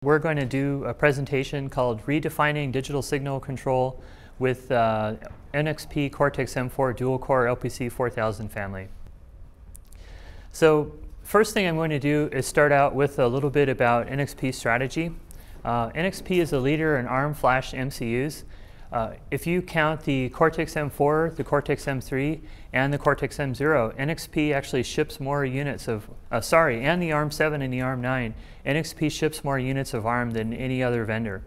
We're going to do a presentation called Redefining Digital Signal Control with NXP Cortex-M4 dual-core LPC4300 family. So first thing I'm going to do is start out with a little bit about NXP's strategy. NXP is a leader in ARM Flash MCUs. If you count the Cortex-M4, the Cortex-M3, and the Cortex-M0, NXP actually ships more units of, and the ARM7 and the ARM9, NXP ships more units of ARM than any other vendor.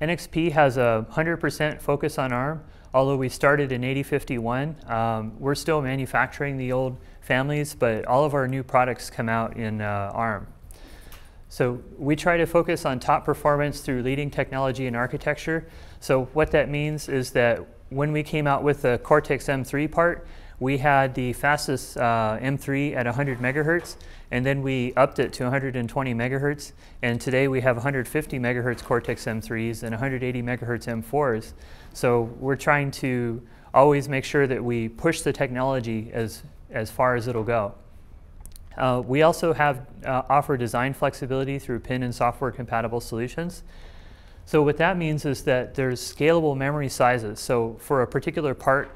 NXP has a 100% focus on ARM, although we started in 8051. We're still manufacturing the old families, but all of our new products come out in ARM. So we try to focus on top performance through leading technology and architecture. So what that means is that when we came out with the Cortex-M3 part, we had the fastest M3 at 100 megahertz, and then we upped it to 120 megahertz. And today we have 150 megahertz Cortex-M3s and 180 megahertz M4s. So we're trying to always make sure that we push the technology as far as it'll go. We also have offer design flexibility through pin and software compatible solutions. So what that means is that there's scalable memory sizes. So for a particular part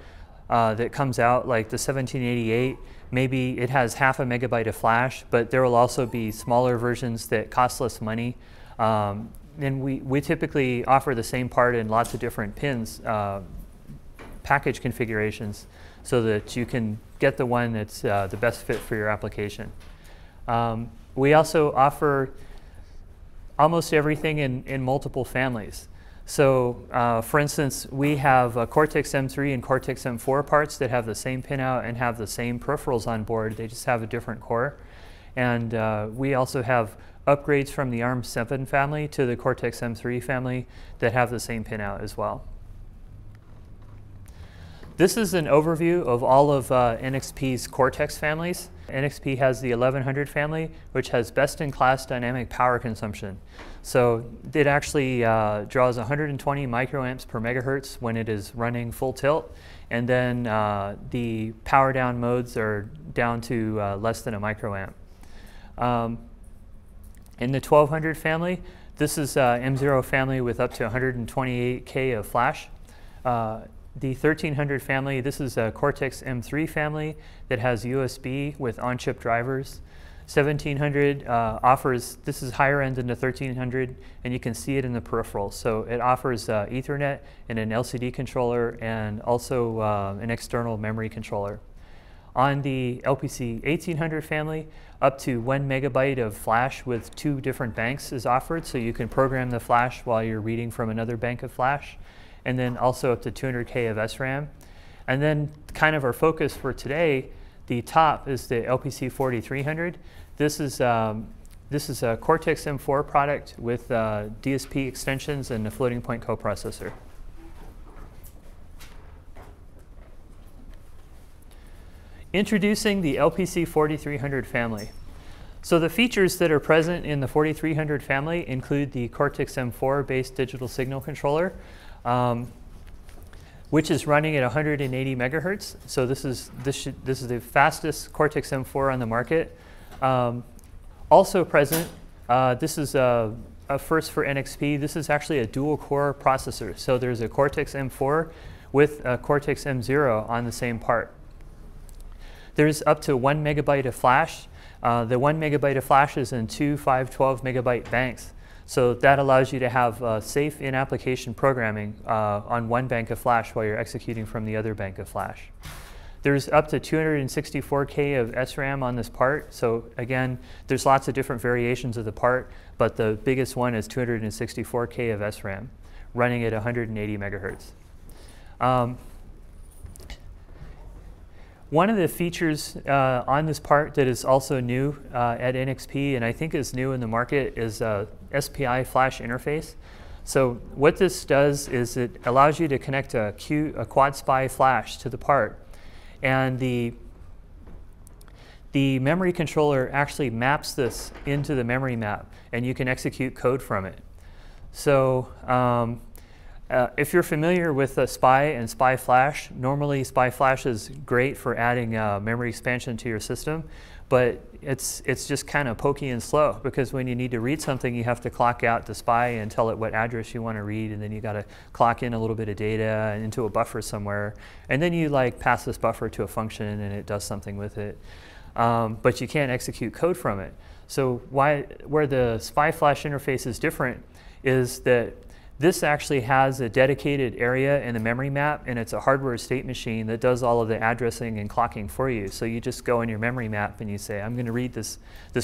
that comes out, like the 1788, maybe it has half a megabyte of flash, but there will also be smaller versions that cost less money. And we typically offer the same part in lots of different pins, package configurations, so that you can get the one that's the best fit for your application. We also offer almost everything in multiple families. So for instance, we have Cortex-M3 and Cortex-M4 parts that have the same pinout and have the same peripherals on board. They just have a different core. And we also have upgrades from the ARM7 family to the Cortex-M3 family that have the same pinout as well. This is an overview of all of NXP's Cortex families. NXP has the 1100 family, which has best-in-class dynamic power consumption. So it actually draws 120 microamps per megahertz when it is running full tilt, and then the power down modes are down to less than a microamp. In the 1200 family, this is M0 family with up to 128K of flash. The 1300 family, this is a Cortex-M3 family that has USB with on-chip drivers. 1700 offers, this is higher end than the 1300, and you can see it in the peripherals. So it offers Ethernet and an LCD controller and also an external memory controller. On the LPC 1800 family, up to 1 megabyte of flash with 2 different banks is offered, so you can program the flash while you're reading from another bank of flash. And then also up to 200K of SRAM. And then kind of our focus for today, the top is the LPC4300. This is a Cortex-M4 product with DSP extensions and a floating point coprocessor. Introducing the LPC4300 family. So the features that are present in the 4300 family include the Cortex-M4 based digital signal controller, which is running at 180 megahertz. So this is the fastest Cortex-M4 on the market. Also present, this is a first for NXP. This is actually a dual core processor. So there's a Cortex-M4 with a Cortex-M0 on the same part. There's up to 1 megabyte of flash. The 1 megabyte of flash is in 2 512 megabyte banks. So that allows you to have safe in-application programming on one bank of flash while you're executing from the other bank of flash. There's up to 264K of SRAM on this part. So again, there's lots of different variations of the part, but the biggest one is 264K of SRAM running at 180 megahertz. One of the features on this part that is also new at NXP, and I think is new in the market, is SPI Flash Interface. So what this does is it allows you to connect a quad SPI flash to the part. And the memory controller actually maps this into the memory map, and you can execute code from it. So If you're familiar with SPI and SPI Flash, normally SPI Flash is great for adding memory expansion to your system, but it's just kind of pokey and slow, because when you need to read something, you have to clock out to SPI and tell it what address you want to read, and then you got to clock in a little bit of data into a buffer somewhere, and then you like pass this buffer to a function and it does something with it, but you can't execute code from it. So where the SPI Flash interface is different is that this actually has a dedicated area in the memory map, and it's a hardware state machine that does all of the addressing and clocking for you. So you just go in your memory map and you say, I'm going to read this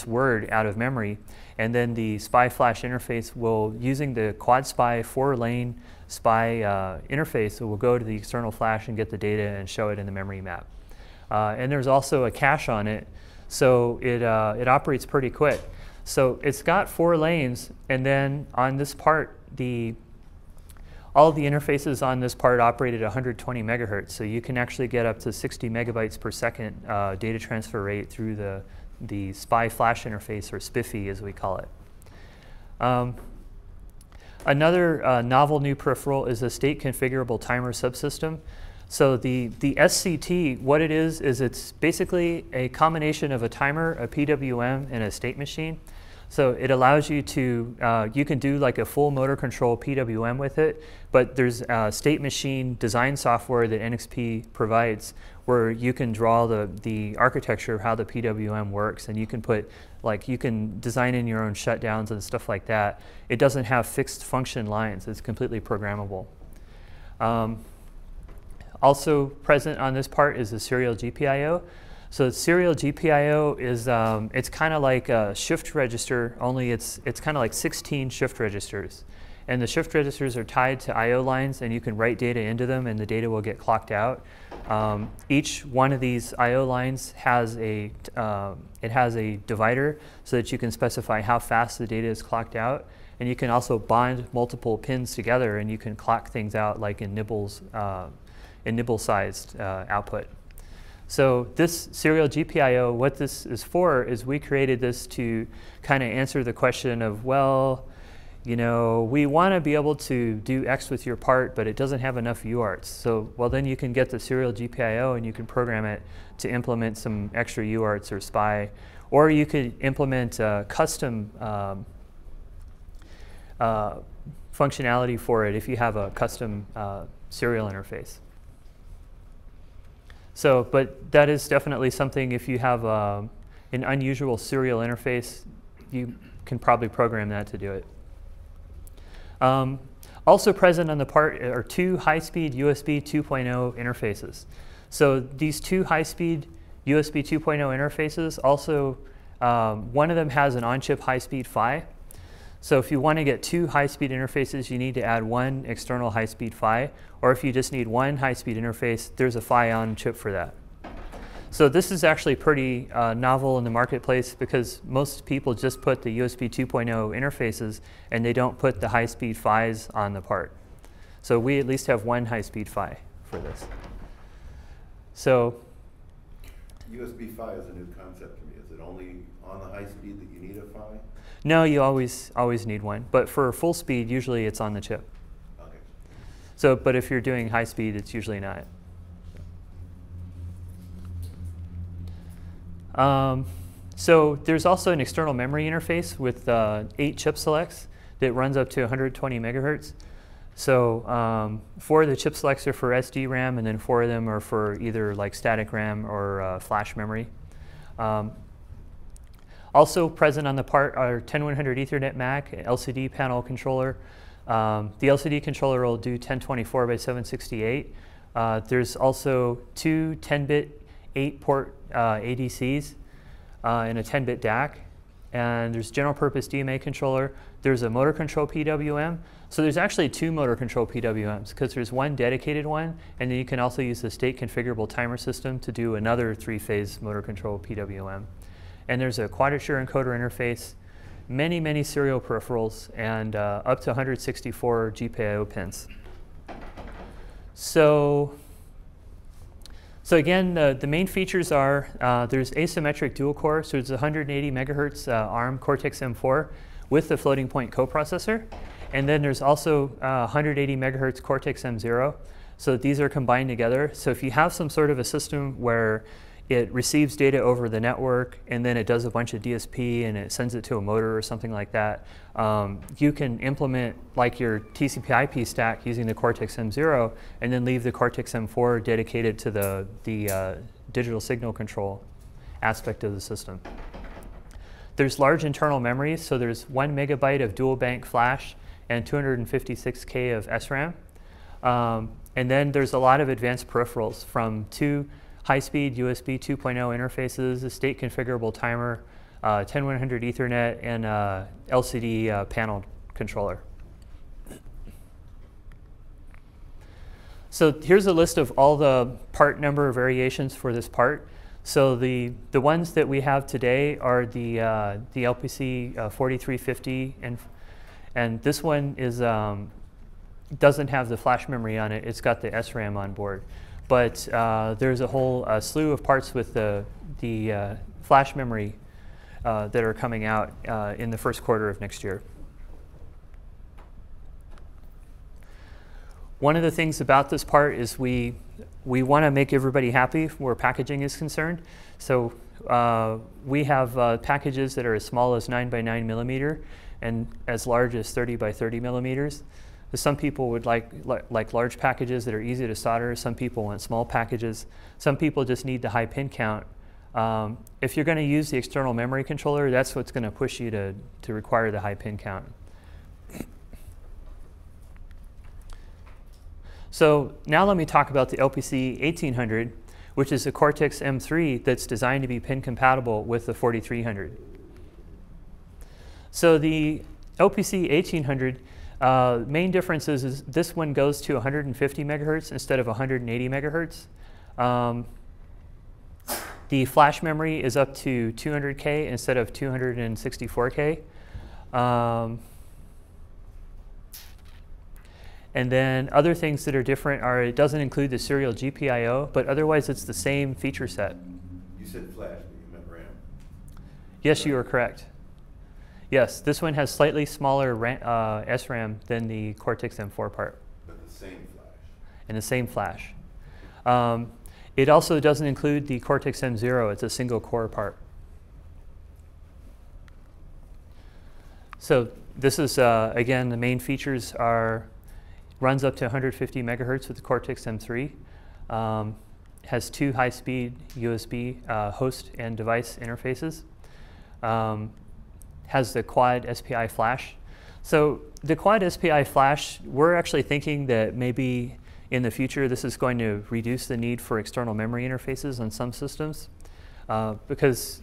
word out of memory, and then the SPI Flash interface will, using the quad SPI 4-lane SPI interface, it will go to the external flash and get the data and show it in the memory map. And there's also a cache on it, so it operates pretty quick. So it's got 4 lanes, and then on this part, all of the interfaces on this part operate at 120 megahertz, so you can actually get up to 60 megabytes per second data transfer rate through the SPI Flash interface, or SPIFI as we call it. Another novel new peripheral is a State Configurable Timer subsystem. So the SCT, what it is it's basically a combination of a timer, a PWM, and a state machine. So it allows you to, you can do like a full motor control PWM with it, but there's state machine design software that NXP provides where you can draw the architecture of how the PWM works, and you can put, like, you can design in your own shutdowns and stuff like that. It doesn't have fixed function lines. It's completely programmable. Also present on this part is the Serial GPIO. So Serial GPIO is, it's kind of like a shift register, only it's kind of like 16 shift registers. And the shift registers are tied to I/O lines, and you can write data into them, and the data will get clocked out. Each one of these I/O lines has it has a divider so that you can specify how fast the data is clocked out. And you can also bond multiple pins together, and you can clock things out like in nibbles, in nibble-sized output. So this Serial GPIO, what this is for is we created this to kind of answer the question of, well, you know, we want to be able to do X with your part, but it doesn't have enough UARTs. So, well, then you can get the Serial GPIO and you can program it to implement some extra UARTs or SPI, or you could implement custom functionality for it if you have a custom serial interface. So, but that is definitely something, if you have an unusual serial interface, you can probably program that to do it. Also present on the part are 2 high-speed USB 2.0 interfaces. So these 2 high-speed USB 2.0 interfaces also, one of them has an on-chip high-speed PHY. So if you want to get 2 high-speed interfaces, you need to add 1 external high-speed PHY, or if you just need 1 high-speed interface, there's a PHY on chip for that. So this is actually pretty novel in the marketplace, because most people just put the USB 2.0 interfaces and they don't put the high-speed PHYs on the part. So we at least have 1 high-speed PHY for this. So USB PHY is a new concept to me. Is it only on the high speed that you need a PHY? No, you always need one. But for full speed, usually it's on the chip. Okay. So, but if you're doing high speed, it's usually not. So there's also an external memory interface with 8 chip selects that runs up to 120 megahertz. So 4 of the chip selects are for SD RAM, and then 4 of them are for either like static RAM or flash memory. Also present on the part are 10100 Ethernet MAC, LCD panel controller. The LCD controller will do 1024 by 768. There's also 2 10-bit 8-port ADCs and a 10-bit DAC. And there's general purpose DMA controller. There's a motor control PWM. So there's actually 2 motor control PWMs, because there's 1 dedicated one, and then you can also use the State Configurable Timer system to do another 3-phase motor control PWM. And there's a quadrature encoder interface, many serial peripherals, and up to 164 GPIO pins. So again, the main features are there's asymmetric dual core, so it's 180 megahertz ARM Cortex-M4 with the floating point coprocessor. And then there's also 180 megahertz Cortex-M0. So these are combined together. So if you have some sort of a system where it receives data over the network and then it does a bunch of DSP and it sends it to a motor or something like that, you can implement like your TCP/IP stack using the Cortex-M0 and then leave the Cortex-M4 dedicated to the digital signal control aspect of the system. There's large internal memories, so there's 1 megabyte of dual bank flash and 256K of SRAM. And then there's a lot of advanced peripherals from 2 high-speed USB 2.0 interfaces, a State Configurable Timer, 10100 Ethernet, and LCD panel controller. So here's a list of all the part number variations for this part. So the ones that we have today are the LPC4300, and this one is doesn't have the flash memory on it. It's got the SRAM on board. But there's a whole slew of parts with the flash memory that are coming out in the first quarter of next year. One of the things about this part is we want to make everybody happy where packaging is concerned. So we have packages that are as small as 9 by 9 millimeter and as large as 30 by 30 millimeters. Some people would like large packages that are easy to solder. Some people want small packages. Some people just need the high pin count. If you're going to use the external memory controller, that's what's going to push you to require the high pin count. So now let me talk about the LPC4300, which is a Cortex-M3 that's designed to be pin compatible with the 4300. So the LPC4300, main difference is this one goes to 150 megahertz instead of 180 megahertz. The flash memory is up to 200K instead of 264K. And then other things that are different are it doesn't include the serial GPIO, but otherwise it's the same feature set. You said flash, but you meant RAM. Yes, you are correct. Yes, this one has slightly smaller SRAM than the Cortex-M4 part. But the same flash. And the same flash. It also doesn't include the Cortex-M0. It's a single core part. So this is, again, the main features are runs up to 150 megahertz with the Cortex-M3. Has 2 high-speed USB host and device interfaces. Has the quad SPI Flash. So the quad SPI Flash, we're actually thinking that maybe in the future this is going to reduce the need for external memory interfaces on some systems because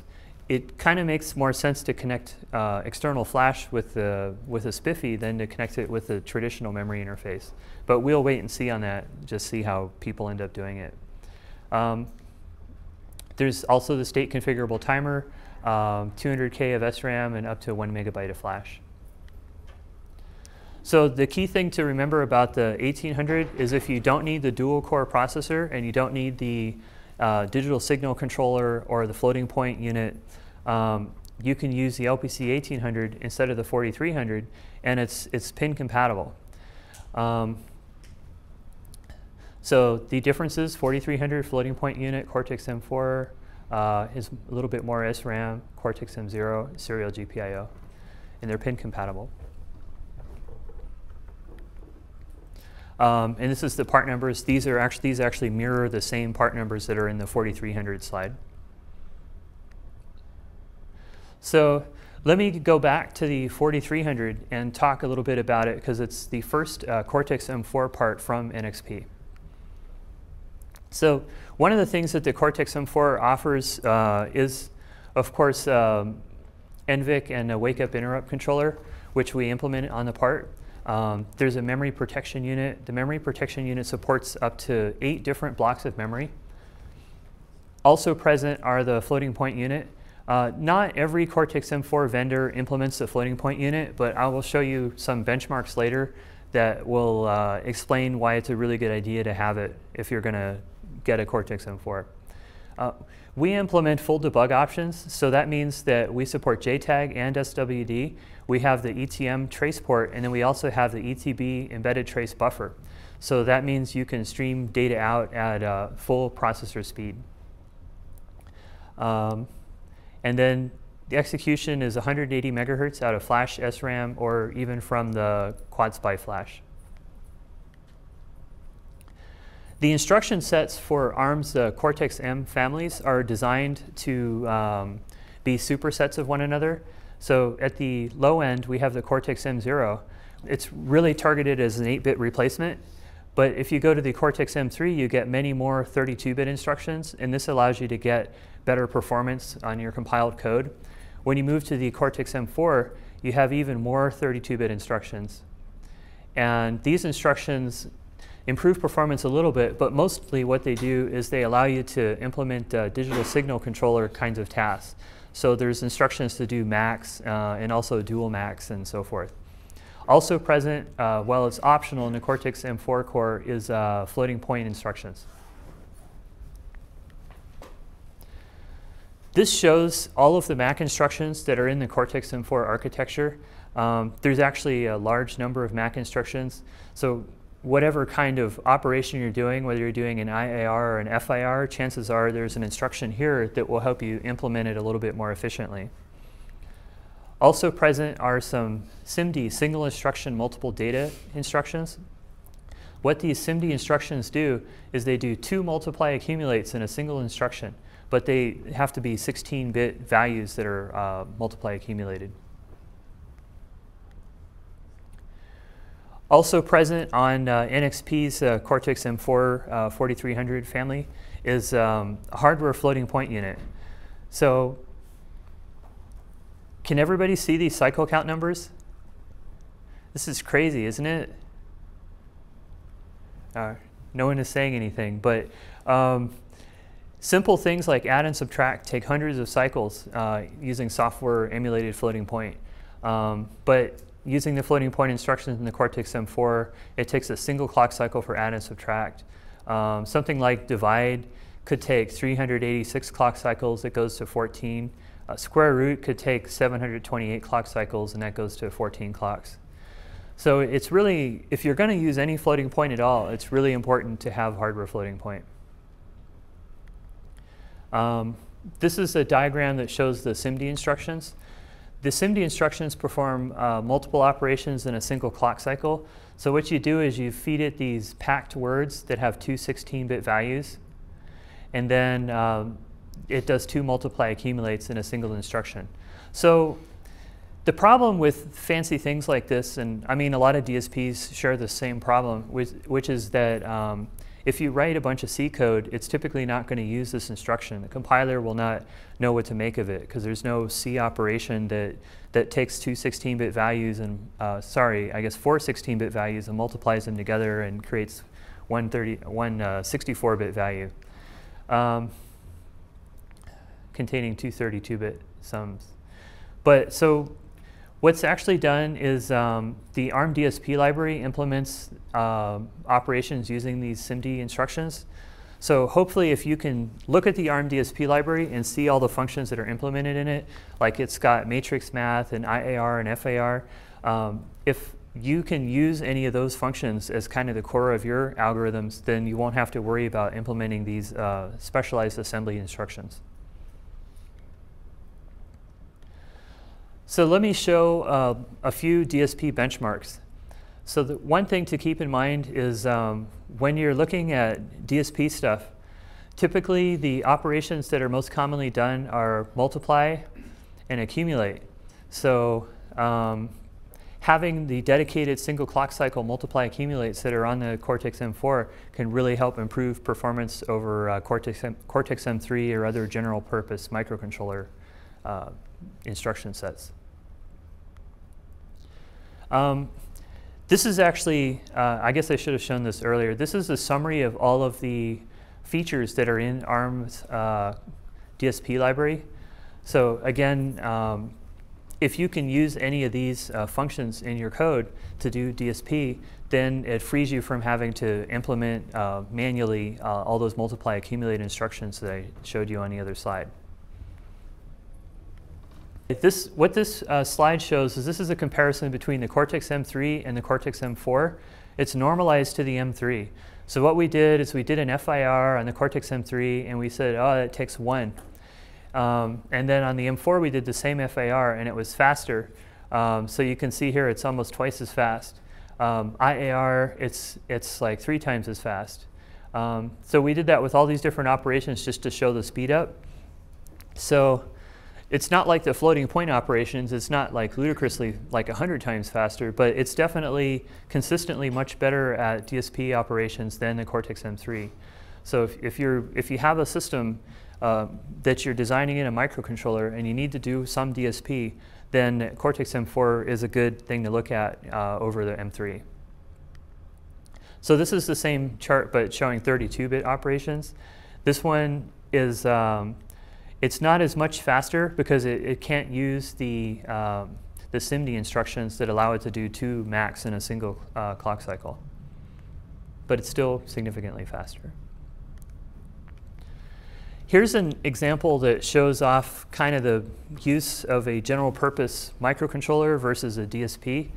it kind of makes more sense to connect external flash with a SPIFI than to connect it with a traditional memory interface. But we'll wait and see on that, just see how people end up doing it. There's also the State Configurable Timer, 200K of SRAM, and up to 1 megabyte of flash. So the key thing to remember about the 1800 is if you don't need the dual core processor and you don't need the digital signal controller or the floating point unit, you can use the LPC4300 instead of the 4300, and it's pin compatible. So the differences: 4300 floating point unit, Cortex-M4 is a little bit more SRAM, Cortex-M0 serial GPIO, and they're pin compatible. And this is the part numbers. These actually mirror the same part numbers that are in the 4300 slide. So let me go back to the 4300 and talk a little bit about it because it's the first Cortex-M4 part from NXP. So one of the things that the Cortex-M4 offers is, of course, NVIC and a wake-up interrupt controller, which we implement on the part. There's a memory protection unit. The memory protection unit supports up to 8 different blocks of memory. Also present are the floating point unit. Not every Cortex-M4 vendor implements the floating point unit, but I will show you some benchmarks later that will explain why it's a really good idea to have it if you're going to get a Cortex-M4. We implement full debug options, so that means that we support JTAG and SWD. We have the ETM trace port, and then we also have the ETB embedded trace buffer. So that means you can stream data out at full processor speed. And then the execution is 180 megahertz out of Flash SRAM or even from the Quad SPI Flash. The instruction sets for ARM's Cortex-M families are designed to be supersets of one another. So at the low end, we have the Cortex-M0. It's really targeted as an 8-bit replacement. But if you go to the Cortex-M3, you get many more 32-bit instructions, and this allows you to get better performance on your compiled code. When you move to the Cortex-M4, you have even more 32-bit instructions. And these instructions improve performance a little bit, but mostly what they do is they allow you to implement digital signal controller kinds of tasks. So there's instructions to do max and also dual max and so forth. Also present, while it's optional in the Cortex-M4 core, is floating point instructions. This shows all of the MAC instructions that are in the Cortex-M4 architecture. There's actually a large number of MAC instructions. So whatever kind of operation you're doing, whether you're doing an IAR or an FIR, chances are there's an instruction here that will help you implement it a little bit more efficiently. Also present are some SIMD, single instruction multiple data instructions. What these SIMD instructions do is they do 2 multiply accumulates in a single instruction, but they have to be 16-bit values that are multiply accumulated. Also present on NXP's Cortex-M4 4300 family is a hardware floating point unit. So can everybody see these cycle count numbers? This is crazy, isn't it? No one is saying anything, but simple things like add and subtract take hundreds of cycles using software emulated floating point. But using the floating point instructions in the Cortex-M4, it takes a single clock cycle for add and subtract. Something like divide could take 386 clock cycles, it goes to 14. Square root could take 728 clock cycles, and that goes to 14 clocks. So it's really, if you're going to use any floating point at all, it's really important to have hardware floating point. This is a diagram that shows the SIMD instructions. The SIMD instructions perform multiple operations in a single clock cycle. So what you do is you feed it these packed words that have 2 16-bit values, and then it does 2 multiply accumulates in a single instruction. So the problem with fancy things like this, and I mean a lot of DSPs share the same problem, which is that if you write a bunch of C code, it's typically not going to use this instruction. The compiler will not know what to make of it because there's no C operation that takes 2 16-bit values and, 4 16-bit values and multiplies them together and creates one 64-bit value containing 2 32-bit sums. But so what's actually done is the ARM DSP library implements operations using these SIMD instructions. So hopefully if you can look at the ARM DSP library and see all the functions that are implemented in it, like it's got matrix math and IAR and FAR, if you can use any of those functions as kind of the core of your algorithms, then you won't have to worry about implementing these specialized assembly instructions. So let me show a few DSP benchmarks. So the one thing to keep in mind is when you're looking at DSP stuff, typically the operations that are most commonly done are multiply and accumulate. So having the dedicated single clock cycle multiply accumulates that are on the Cortex-M4 can really help improve performance over Cortex-M3 or other general purpose microcontroller instruction sets. This is actually, I guess I should have shown this earlier. This is a summary of all of the features that are in ARM's DSP library. So again, if you can use any of these functions in your code to do DSP, then it frees you from having to implement manually all those multiply accumulate instructions that I showed you on the other slide. What this slide shows is this is a comparison between the Cortex-M3 and the Cortex-M4. It's normalized to the M3. So what we did is we did an FIR on the Cortex-M3 and we said, oh, it takes 1. And then on the M4 we did the same FIR and it was faster. So you can see here it's almost twice as fast. IAR, it's like 3 times as fast. So we did that with all these different operations just to show the speed up. So it's not like the floating point operations. It's not like ludicrously like 100 times faster, but it's definitely consistently much better at DSP operations than the Cortex-M3. So if you have a system that you're designing in a microcontroller and you need to do some DSP, then Cortex-M4 is a good thing to look at over the M3. So this is the same chart, but showing 32-bit operations. This one is, it's not as much faster because it can't use the SIMD instructions that allow it to do 2 max in a single clock cycle. But it's still significantly faster. Here's an example that shows off kind of the use of a general purpose microcontroller versus a DSP.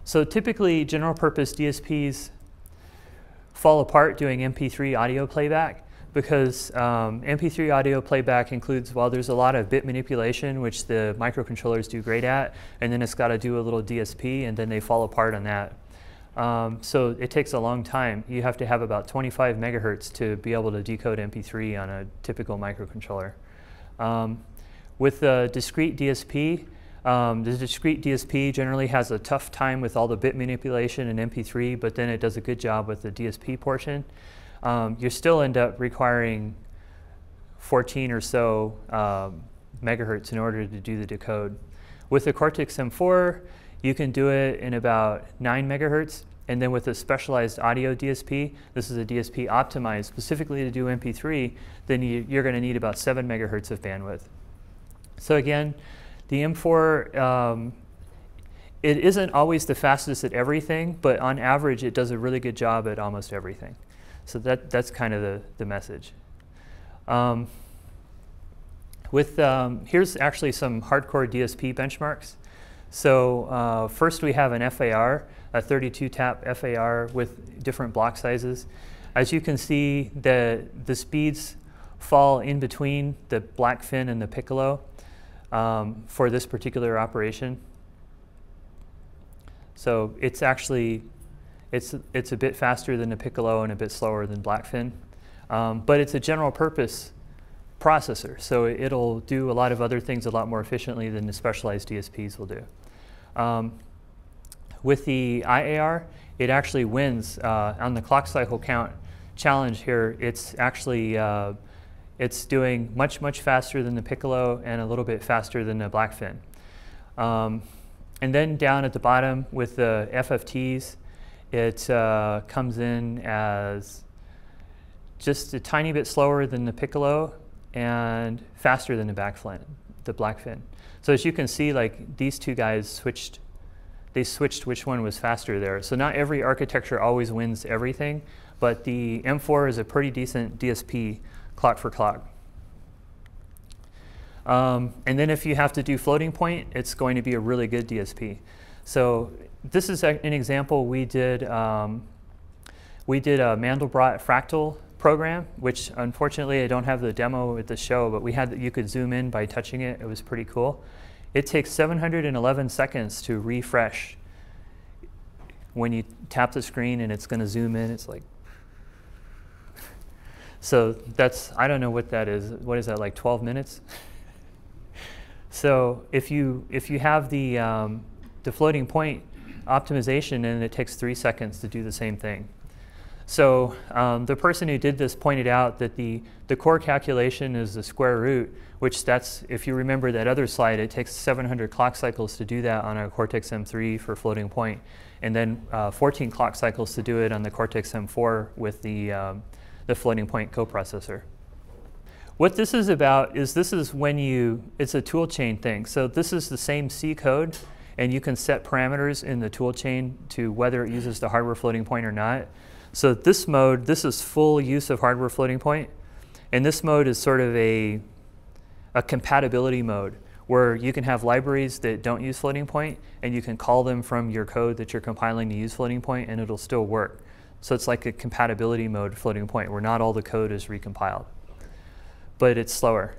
So typically general purpose DSPs fall apart doing MP3 audio playback because MP3 audio playback includes, well, there's a lot of bit manipulation, which the microcontrollers do great at, and then it's got to do a little DSP, and then they fall apart on that. So it takes a long time. You have to have about 25 megahertz to be able to decode MP3 on a typical microcontroller. With the discrete DSP generally has a tough time with all the bit manipulation in MP3, but then it does a good job with the DSP portion. You still end up requiring 14 or so megahertz in order to do the decode. With the Cortex-M4, you can do it in about 9 megahertz, and then with a specialized audio DSP, this is a DSP optimized specifically to do MP3, then you're going to need about 7 megahertz of bandwidth. So again, the M4, it isn't always the fastest at everything, but on average it does a really good job at almost everything. So that's kind of the message. Here's actually some hardcore DSP benchmarks. So first we have an FAR, a 32-tap FAR with different block sizes. As you can see, the speeds fall in between the black fin and the piccolo for this particular operation. So it's actually, it's a bit faster than the piccolo and a bit slower than black fin. But it's a general purpose processor, so it'll do a lot of other things a lot more efficiently than the specialized DSPs will do. With the IAR, it actually wins on the clock cycle count challenge here. It's actually it's doing much faster than the piccolo and a little bit faster than the black fin. And then down at the bottom with the FFTs, it comes in as just a tiny bit slower than the piccolo and faster than the black fin. So as you can see, like these two guys switched which one was faster there. So not every architecture always wins everything, but the M4 is a pretty decent DSP clock for clock. And then if you have to do floating point, it's going to be a really good DSP. So this is an example we did a Mandelbrot fractal program, which unfortunately I don't have the demo at the show, but we had that you could zoom in by touching it. It was pretty cool. It takes 711 seconds to refresh when you tap the screen and it's going to zoom in. It's like, so that's, I don't know what that is. What is that, like 12 minutes? So if you have the floating point optimization, and it takes 3 seconds to do the same thing. So the person who did this pointed out that the core calculation is the square root, which that's, if you remember that other slide, it takes 700 clock cycles to do that on a Cortex-M3 for floating point, and then 14 clock cycles to do it on the Cortex-M4 with the floating point coprocessor. What this is about is this is when it's a tool chain thing. So this is the same C code, and you can set parameters in the tool chain to whether it uses the hardware floating point or not. So this mode, this is full use of hardware floating point. And this mode is sort of a compatibility mode, where you can have libraries that don't use floating point, and you can call them from your code that you're compiling to use floating point, and it'll still work. So it's like a compatibility mode floating point, where not all the code is recompiled. But it's slower.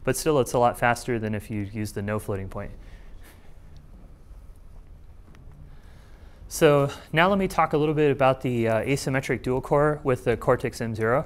But still, it's a lot faster than if you use the no floating point. So now let me talk a little bit about the asymmetric dual core with the Cortex-M0.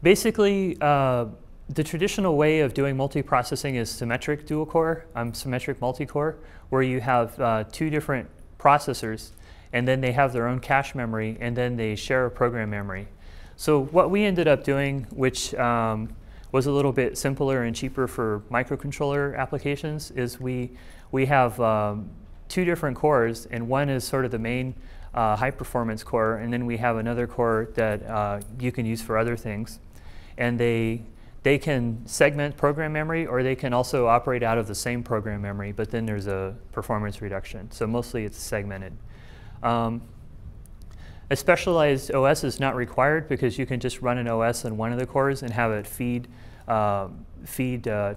Basically, the traditional way of doing multiprocessing is symmetric dual core, symmetric multi-core, where you have 2 different processors, and then they have their own cache memory, and then they share a program memory. So what we ended up doing, which was a little bit simpler and cheaper for microcontroller applications, is we have 2 different cores, and one is sort of the main high-performance core, and then we have another core that you can use for other things. And they can segment program memory, or they can also operate out of the same program memory, but then there's a performance reduction. So mostly it's segmented. A specialized OS is not required, because you can just run an OS on one of the cores and have it feed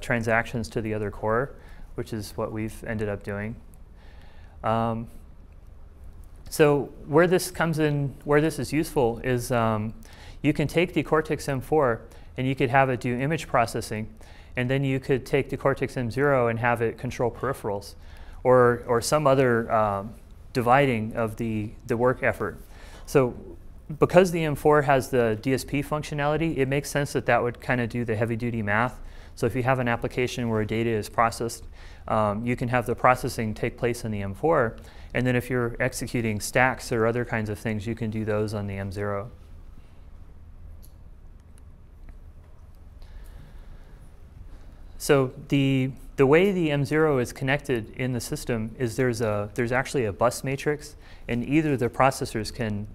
transactions to the other core, which is what we've ended up doing. So where this comes in, where this is useful is you can take the Cortex-M4 and you could have it do image processing, and then you could take the Cortex-M0 and have it control peripherals, or some other dividing of the work effort. So because the M4 has the DSP functionality, it makes sense that that would kind of do the heavy-duty math. So if you have an application where data is processed, you can have the processing take place in the M4, and then if you're executing stacks or other kinds of things, you can do those on the M0. So the way the M0 is connected in the system is there's actually a bus matrix, and either the processors can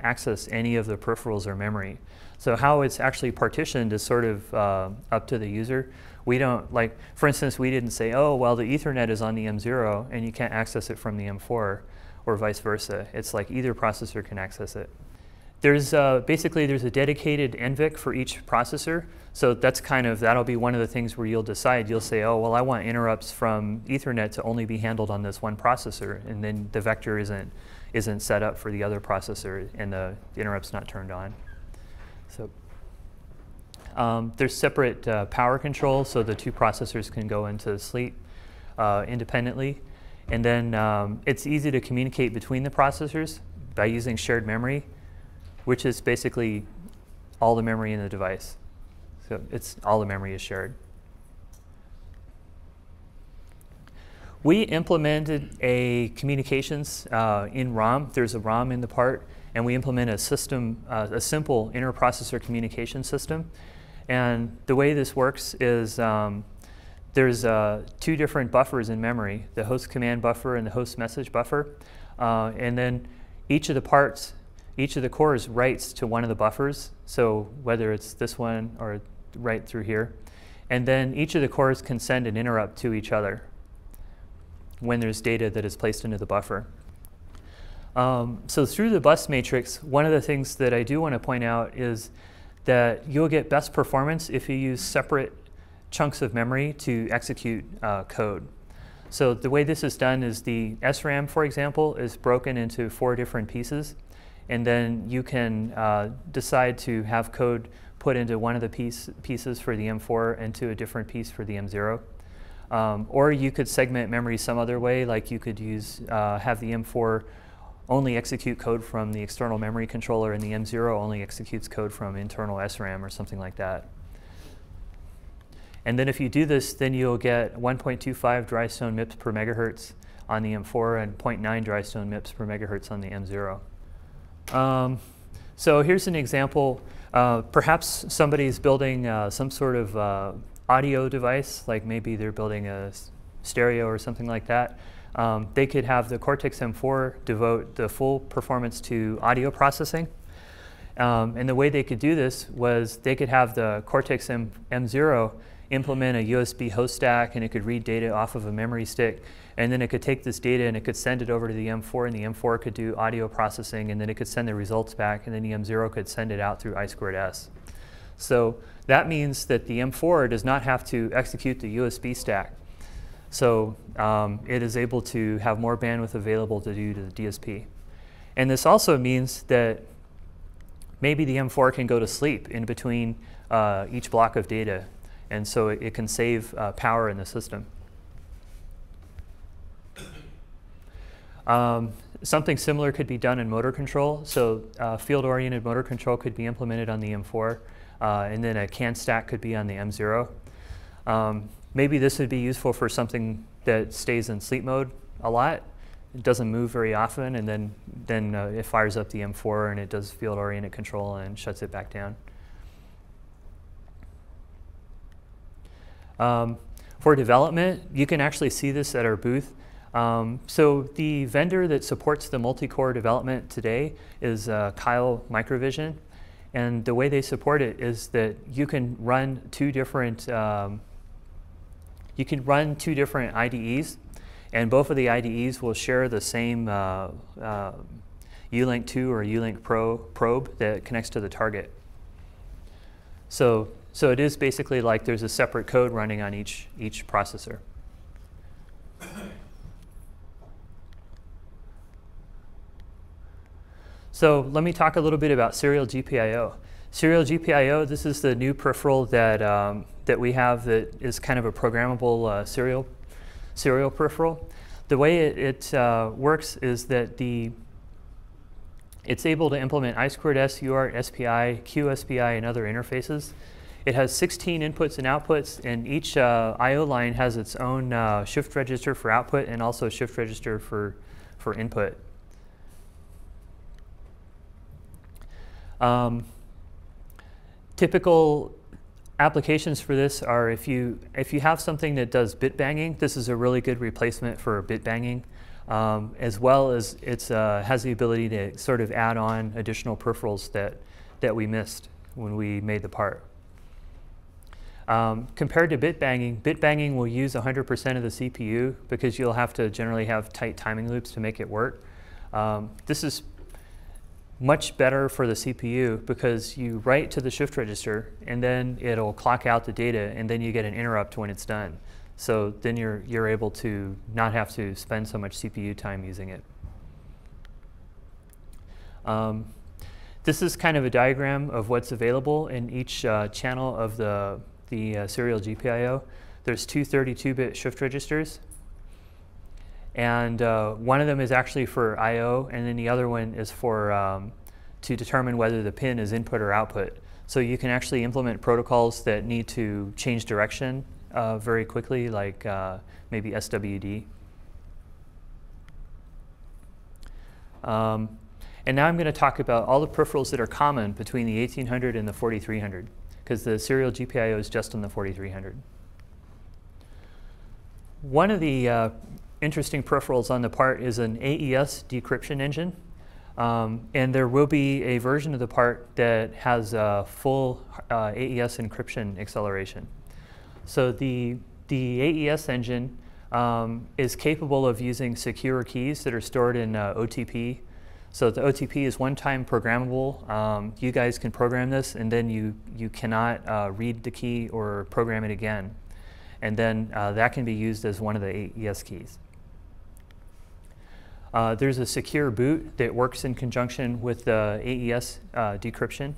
access any of the peripherals or memory. So how it's actually partitioned is sort of up to the user. We don't, like, for instance, we didn't say, oh, well, the Ethernet is on the M0 and you can't access it from the M4, or vice versa. It's like either processor can access it. There's basically there's a dedicated NVIC for each processor. So that's that'll be one of the things where you'll decide. You'll say, oh, well, I want interrupts from Ethernet to only be handled on this one processor, and then the vector isn't set up for the other processor, and the interrupt's not turned on. So there's separate power control, so the 2 processors can go into sleep independently. And then it's easy to communicate between the processors by using shared memory, which is basically all the memory in the device. So all the memory is shared. We implemented a communications in ROM. There's a ROM in the part, and we implement a system, a simple interprocessor communication system. And the way this works is there's 2 different buffers in memory, the host command buffer and the host message buffer. And then each of the cores writes to one of the buffers, so whether it's this one or right through here. And then each of the cores can send an interrupt to each other when there's data that is placed into the buffer. So through the bus matrix, one of the things that I do want to point out is that you'll get best performance if you use separate chunks of memory to execute code. So the way this is done is the SRAM, for example, is broken into 4 different pieces. And then you can decide to have code put into one of the pieces for the M4 and to a different piece for the M0. Or you could segment memory some other way, like you could have the M4 only execute code from the external memory controller, and the M0 only executes code from internal SRAM or something like that. And then if you do this, then you'll get 1.25 dry stone MIPS per megahertz on the M4 and 0.9 dry stone MIPS per megahertz on the M0. So here's an example. Perhaps somebody's building some sort of audio device, like maybe they're building a stereo or something like that. they could have the Cortex-M4 devote the full performance to audio processing. And the way they could do this was they could have the Cortex-M0 implement a USB host stack, and it could read data off of a memory stick. And then it could take this data and it could send it over to the M4, and the M4 could do audio processing, and then it could send the results back, and then the M0 could send it out through I2S. So that means that the M4 does not have to execute the USB stack. So it is able to have more bandwidth available to do to the DSP. And this also means that maybe the M4 can go to sleep in between each block of data, and so it can save power in the system. Something similar could be done in motor control. So field-oriented motor control could be implemented on the M4, and then a CAN stack could be on the M0. Maybe this would be useful for something that stays in sleep mode a lot. It doesn't move very often, and then it fires up the M4 and it does field-oriented control and shuts it back down. For development, you can actually see this at our booth. So the vendor that supports the multi-core development today is Kyle Microvision, and the way they support it is that you can run two different IDEs, and both of the IDEs will share the same Ulink 2 or Ulink Pro probe that connects to the target. So it is basically like there's a separate code running on each processor. So let me talk a little bit about Serial GPIO. Serial GPIO, this is the new peripheral that, that we have that is kind of a programmable serial peripheral. The way it works is that it's able to implement I2S, UART, SPI, QSPI, and other interfaces. It has 16 inputs and outputs, and each I/O line has its own shift register for output and also shift register for input. Typical applications for this are if you have something that does bit banging, this is a really good replacement for bit banging, as well as it has the ability to sort of add on additional peripherals that we missed when we made the part. Compared to bit banging will use 100% of the CPU because you'll have to generally have tight timing loops to make it work. This is much better for the CPU because you write to the shift register and then it'll clock out the data, and then you get an interrupt when it's done. So then you're able to not have to spend so much CPU time using it. This is kind of a diagram of what's available in each channel of the Serial GPIO. There's two 32-bit shift registers, and one of them is actually for I/O, and then the other one is for to determine whether the pin is input or output. So you can actually implement protocols that need to change direction very quickly, like maybe SWD. And now I'm going to talk about all the peripherals that are common between the 1800 and the 4300, because the Serial GPIO is just on the 4300. One of the interesting peripherals on the part is an AES decryption engine. And there will be a version of the part that has full AES encryption acceleration. So the AES engine is capable of using secure keys that are stored in OTP. So the OTP is one-time programmable. You guys can program this, and then you cannot read the key or program it again. And then that can be used as one of the AES keys. There's a secure boot that works in conjunction with the AES decryption.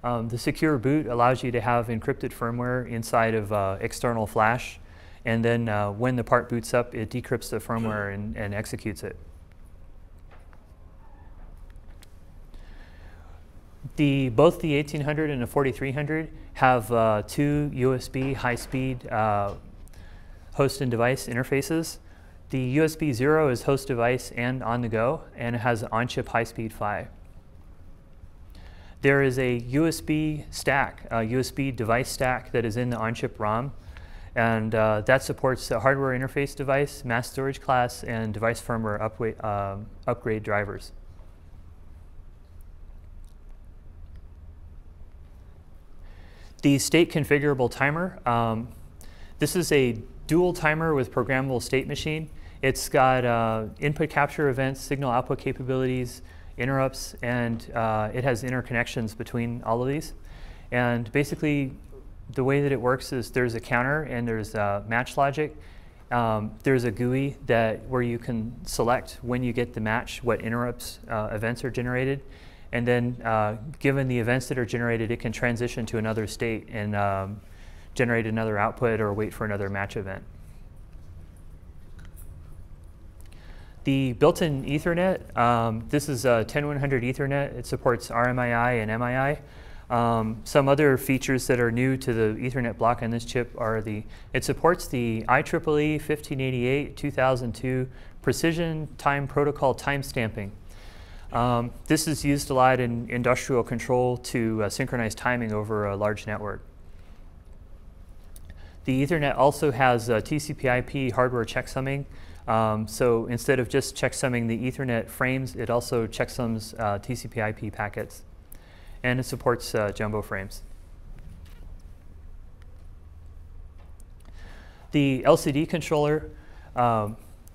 The secure boot allows you to have encrypted firmware inside of external flash, and then when the part boots up, it decrypts the firmware and executes it. Both the 1800 and the 4300 have two USB high-speed host and device interfaces. The USB 0 is host device and on the go, and it has on-chip high-speed PHY. There is a USB stack, a USB device stack that is in the on-chip ROM, And that supports a hardware interface device, mass storage class, and device firmware upgrade drivers. The State Configurable Timer. This is a dual timer with programmable state machine. It's got input capture events, signal output capabilities, interrupts, and it has interconnections between all of these. And basically, the way that it works is there's a counter and there's match logic. There's a GUI where you can select when you get the match, what interrupts events are generated. And then given the events that are generated, it can transition to another state and generate another output or wait for another match event. The built-in Ethernet, this is a 10100 Ethernet. It supports RMII and MII. Some other features that are new to the Ethernet block on this chip are it supports the IEEE 1588-2002 Precision Time Protocol timestamping. This is used a lot in industrial control to synchronize timing over a large network. The Ethernet also has TCP/IP hardware checksumming. So instead of just checksumming the Ethernet frames, it also checksums TCP/IP packets. And it supports jumbo frames. The LCD controller,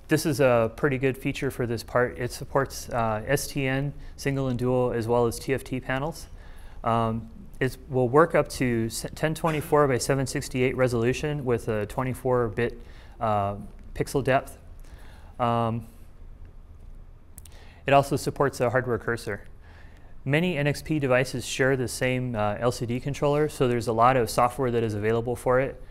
this is a pretty good feature for this part. It supports STN, single and dual, as well as TFT panels. It will work up to 1024 by 768 resolution with a 24-bit pixel depth. It also supports a hardware cursor. Many NXP devices share the same LCD controller, so there's a lot of software that is available for it,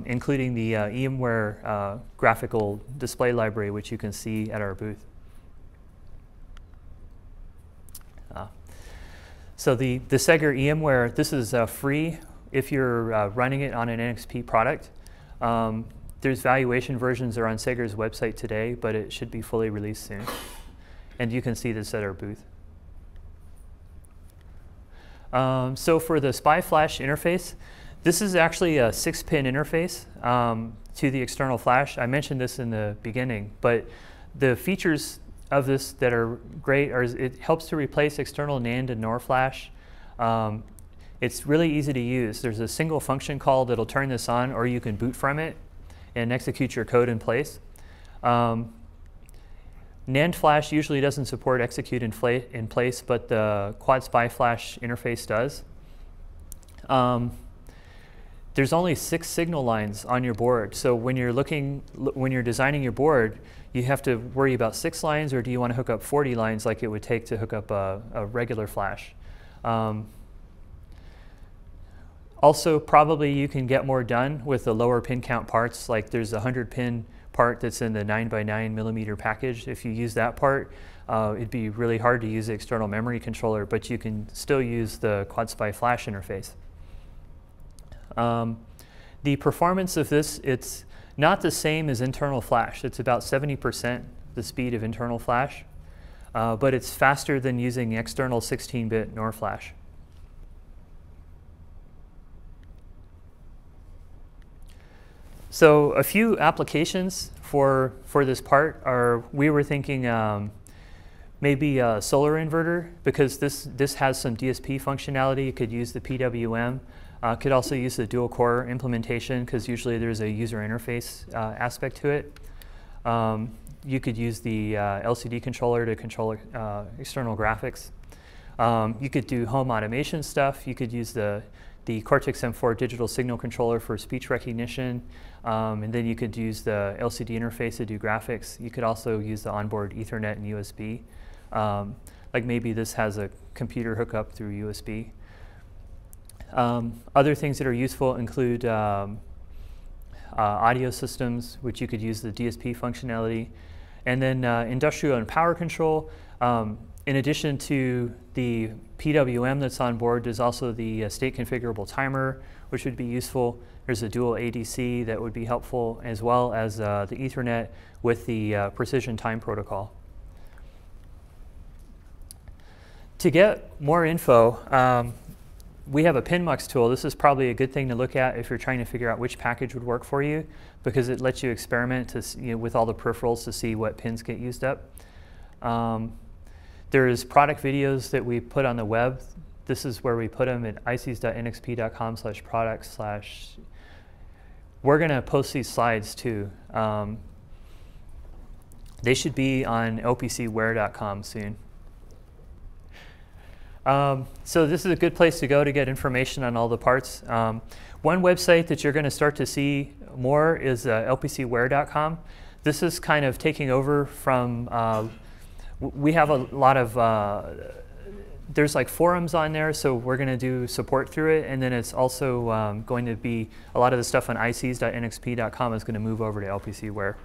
including the EMWare graphical display library, which you can see at our booth. So the Seger EMWare, this is free if you're running it on an NXP product. There's valuation versions that are on Seger's website today, but it should be fully released soon. And you can see this at our booth. So for the SPI Flash interface, this is actually a 6-pin interface to the external flash. I mentioned this in the beginning, but the features of this that are great are it helps to replace external NAND and NOR flash. It's really easy to use. There's a single function call that'll turn this on, or you can boot from it and execute your code in place. NAND flash usually doesn't support execute in place, but the Quad SPI Flash interface does. There's only 6 signal lines on your board, so when you're designing your board, you have to worry about 6 lines, or do you want to hook up 40 lines like it would take to hook up a regular flash? Also, probably you can get more done with the lower pin count parts, like there's a 100-pin part that's in the 9x9mm package. If you use that part, it'd be really hard to use the external memory controller, but you can still use the Quad SPI Flash interface. The performance of this, it's not the same as internal flash. It's about 70% the speed of internal flash, but it's faster than using external 16-bit NOR flash. So a few applications for this part are, we were thinking maybe a solar inverter, because this has some DSP functionality. You could use the PWM. Could also use the dual core implementation, because usually there's a user interface aspect to it. You could use the LCD controller to control external graphics. You could do home automation stuff. You could use the Cortex-M4 digital signal controller for speech recognition, and then you could use the LCD interface to do graphics. You could also use the onboard Ethernet and USB. Like maybe this has a computer hookup through USB. Other things that are useful include audio systems, which you could use the DSP functionality, and then industrial and power control. In addition to the PWM that's on board, there's also the State Configurable Timer, which would be useful. There's a dual ADC that would be helpful, as well as the Ethernet with the Precision Time Protocol. To get more info, we have a PinMux tool. This is probably a good thing to look at if you're trying to figure out which package would work for you, because it lets you experiment to, with all the peripherals to see what pins get used up. There's product videos that we put on the web. This is where we put them at ics.nxp.com/products/ We're going to post these slides too. They should be on lpcware.com soon. So this is a good place to go to get information on all the parts. One website that you're going to start to see more is lpcware.com. This is kind of taking over from, we have a lot of, there's like forums on there, so we're going to do support through it, and then it's also going to be, a lot of the stuff on ics.nxp.com is going to move over to lpcware.